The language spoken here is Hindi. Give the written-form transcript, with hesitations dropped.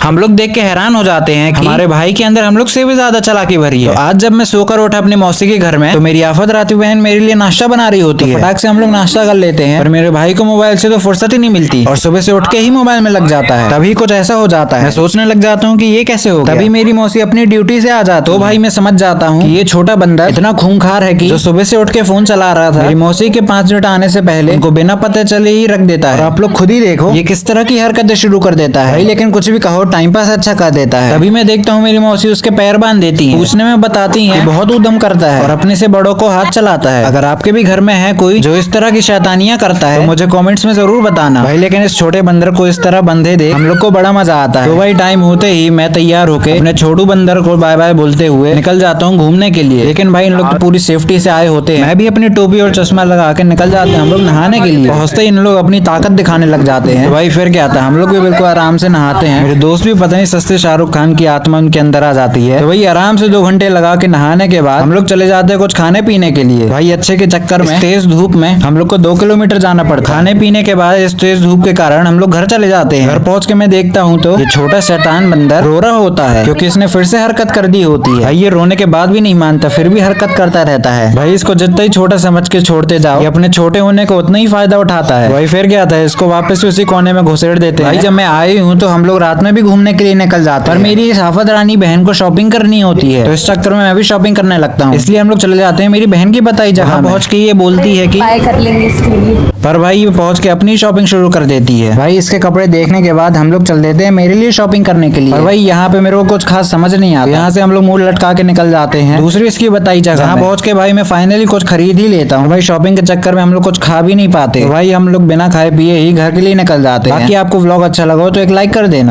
हम लोग देख के हैरान हो जाते हैं कि हमारे भाई के अंदर हम लोग से भी ज्यादा चालाकी भरी है। तो आज जब मैं सोकर उठा अपनी मौसी के घर में, तो मेरी आफत राती बहन मेरे लिए नाश्ता बना रही होती है। फटाक से हम लोग नाश्ता कर लेते हैं और मेरे भाई को मोबाइल से तो फुर्सत ही नहीं मिलती और सुबह से उठ के ही मोबाइल में लग जाता है। तभी कुछ ऐसा हो जाता है, मैं सोचने लग जाता हूँ कि ये कैसे हो गया। तभी मेरी मौसी अपनी ड्यूटी से आ जाती है। तो भाई मैं समझ जाता हूँ कि ये छोटा बंदा इतना खूंखार है कि जो सुबह से उठ के फोन चला रहा था, मेरी मौसी के 5 मिनट आने से पहले उनको बिना पता चले ही रख देता है। और आप लोग खुद ही देखो ये किस तरह की हरकतें शुरू कर देता है भाई। लेकिन कुछ भी कहो, टाइम पास अच्छा कर देता है। तभी मैं देखता हूँ मेरी मौसी उसके पैर बांध देती है। पूछने में बताती है बहुत उद्यम करता है और अपने से बड़ों को हाथ चलाता है। अगर आपके भी घर में है कोई जो इस तरह की शैतानियां करता है तो मुझे कमेंट्स में जरूर बताना भाई। लेकिन इस छोटे बंदर को इस तरह बंधे देख हम लोग को बड़ा मजा आता है। तो भाई टाइम होते ही मैं तैयार होके अपने छोटू बंदर को बाय बाय बोलते हुए निकल जाता हूँ घूमने के लिए। लेकिन भाई इन लोग तो पूरी सेफ्टी से आए होते हैं। मैं भी अपनी टोपी और चश्मा लगा के निकल जाते हैं हम लोग नहाने के लिए। पहुंचते ही इन लोग अपनी ताकत दिखाने लग जाते हैं। तो भाई फिर क्या आता है, हम लोग भी बिल्कुल आराम से नहाते हैं। मेरे दोस्त भी पता नहीं सस्ते शाहरुख खान की आत्मा उनके अंदर आ जाती है। तो भाई आराम से 2 घंटे लगा के नहाने के बाद हम लोग चले जाते हैं कुछ खाने पीने के लिए। भाई अच्छे के चक्कर में तेज धूप में हम लोग को 2 किलोमीटर जाना पड़ता। खाने पीने के बाद इस तेज धूप के कारण हम लोग घर चले जाते हैं। घर पहुंच के मैं देखता हूँ तो ये छोटा शैतान बंदर रो रहा होता है क्योंकि इसने फिर से हरकत कर दी होती है। भाई ये रोने के बाद भी नहीं मानता, फिर भी हरकत करता रहता है। भाई इसको जितना ही छोटा समझ के छोड़ते जाओ, ये अपने छोटे होने को उतना ही फायदा उठाता है। भाई फिर क्या था, इसको वापस उसी कोने में घुसेड़ देते हैं। भाई जब मैं आई हूँ तो हम लोग रात में भी घूमने के लिए निकल जाते हैं। पर मेरी इस आफत रानी बहन को शॉपिंग करनी होती है, तो इस चक्कर में मैं भी शॉपिंग करने लगता हूँ। इसलिए हम लोग चले जाते हैं मेरी बहन की बताई जगह। पहुंच के ये बोलती है कि बाय कर लेंगे इसके लिए, पर भाई ये पहुंच के अपनी शॉपिंग शुरू कर देती है। भाई इसके कपड़े देखने के बाद हम लोग चल देते हैं मेरे लिए शॉपिंग करने के लिए। पर भाई यहाँ पे मेरे को कुछ खास समझ नहीं आता। यहाँ से हम लोग मुंह लटका के निकल जाते हैं दूसरी इसकी बताई जगह। यहाँ पहुंच के भाई मैं फाइनली कुछ खरीद ही लेता हूँ। भाई शॉपिंग के चक्कर में हम लोग कुछ खा भी नहीं पाते। भाई हम लोग बिना खाए पिए ही घर के लिए निकल जाते हैं। बाकी आपको व्लॉग अच्छा लगा हो तो एक लाइक कर देना।